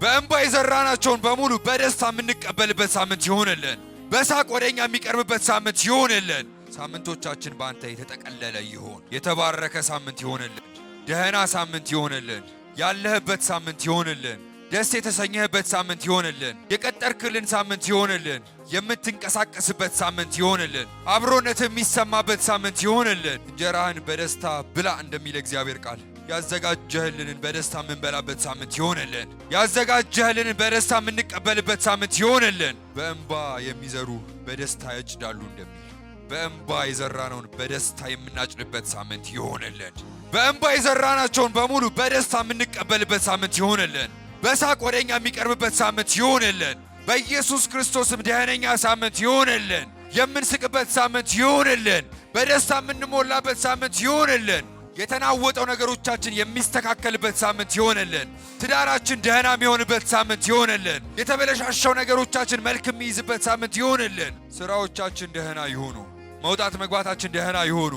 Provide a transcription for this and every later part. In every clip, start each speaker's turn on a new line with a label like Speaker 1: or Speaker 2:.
Speaker 1: በእንባ የዘራናቸውን በሙሉ በደስታ የምንቀበልበት ሳምንት ይሆንልን። በሳቅ ወደኛ የሚቀርብበት ሳምንት ይሆንልን። ሳምንቶቻችን በአንተ የተጠቀለለ ይሆን። የተባረከ ሳምንት ይሆንልን። ደህና ሳምንት ይሆንልን። ያለህበት ሳምንት ይሆንልን። ደስ የተሰኘህበት ሳምንት ይሆንልን። የቀጠርክልን ሳምንት ይሆንልን። የምትንቀሳቀስበት ሳምንት ይሆንልን። አብሮነት የሚሰማበት ሳምንት ይሆንልን። እንጀራህን በደስታ ብላ እንደሚል እግዚአብሔር ቃል ያዘጋጀህልንን በደስታ የምንበላበት ሳምንት ይሆንልን። ያዘጋጀህልንን በደስታ የምንቀበልበት ሳምንት ይሆንልን። በእንባ የሚዘሩ በደስታ ያጭዳሉ እንደሚል በእንባ የዘራነውን በደስታ የምናጭድበት ሳምንት ይሆንልን። በእንባ የዘራናቸውን በሙሉ በደስታ የምንቀበልበት ሳምንት ይሆንልን። በሳቅ ወደኛ የሚቀርብበት ሳምንት ይሆንልን። በኢየሱስ ክርስቶስም ደህነኛ ሳምንት ይሆንልን። የምንስቅበት ሳምንት ይሆንልን። በደስታ የምንሞላበት ሳምንት ይሆንልን። የተናወጠው ነገሮቻችን የሚስተካከልበት ሳምንት ይሆንልን። ትዳራችን ደህና የሚሆንበት ሳምንት ይሆንልን። የተበለሻሸው ነገሮቻችን መልክ የሚይዝበት ሳምንት ይሆንልን። ስራዎቻችን ደህና ይሆኑ። መውጣት መግባታችን ደህና ይሆኑ።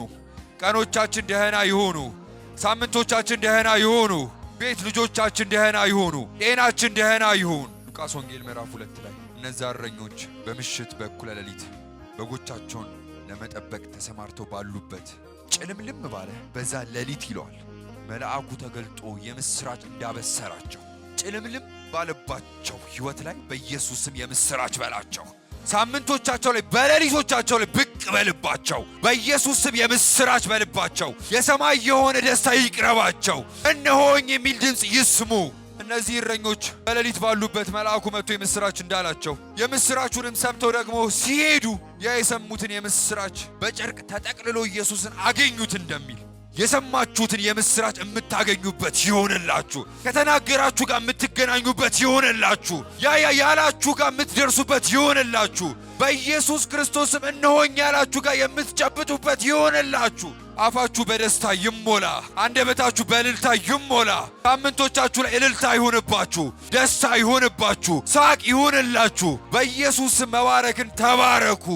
Speaker 1: ቀኖቻችን ደህና ይሆኑ። ሳምንቶቻችን ደህና ይሆኑ። ቤት ልጆቻችን ደህና ይሆኑ። ጤናችን ደህና ይሁን። ሉቃስ ወንጌል ምዕራፍ 2 ላይ እነዚያ እረኞች በምሽት በእኩለ ሌሊት በጎቻቸውን ለመጠበቅ ተሰማርተው ባሉበት ጭልምልም ባለ በዛ ሌሊት ይለዋል መልአኩ ተገልጦ የምስራች እንዳበሰራቸው ጭልምልም ባለባቸው ሕይወት ላይ በኢየሱስም የምስራች በላቸው። ሳምንቶቻቸው ላይ በሌሊቶቻቸው ላይ ብቅ በልባቸው። በኢየሱስም የምስራች በልባቸው። የሰማይ የሆነ ደስታ ይቅረባቸው። እነሆኝ የሚል ድምፅ ይስሙ። እነዚህ እረኞች በሌሊት ባሉበት መልአኩ መጥቶ የምስራች እንዳላቸው የምስራቹንም ሰምተው ደግሞ ሲሄዱ ያ የሰሙትን የምስራች በጨርቅ ተጠቅልሎ ኢየሱስን አገኙት እንደሚል የሰማችሁትን የምስራች የምታገኙበት ይሆንላችሁ። ከተናገራችሁ ጋር የምትገናኙበት ይሆንላችሁ። ያላችሁ ጋር የምትደርሱበት ይሆንላችሁ። በኢየሱስ ክርስቶስም እነሆኝ ያላችሁ ጋር የምትጨብጡበት ይሆንላችሁ። አፋችሁ በደስታ ይሞላ። አንደበታችሁ በእልልታ ይሞላ። ሳምንቶቻችሁ ላይ እልልታ ይሁንባችሁ። ደስታ ይሁንባችሁ። ሳቅ ይሁንላችሁ። በኢየሱስ መባረክን ተባረኩ።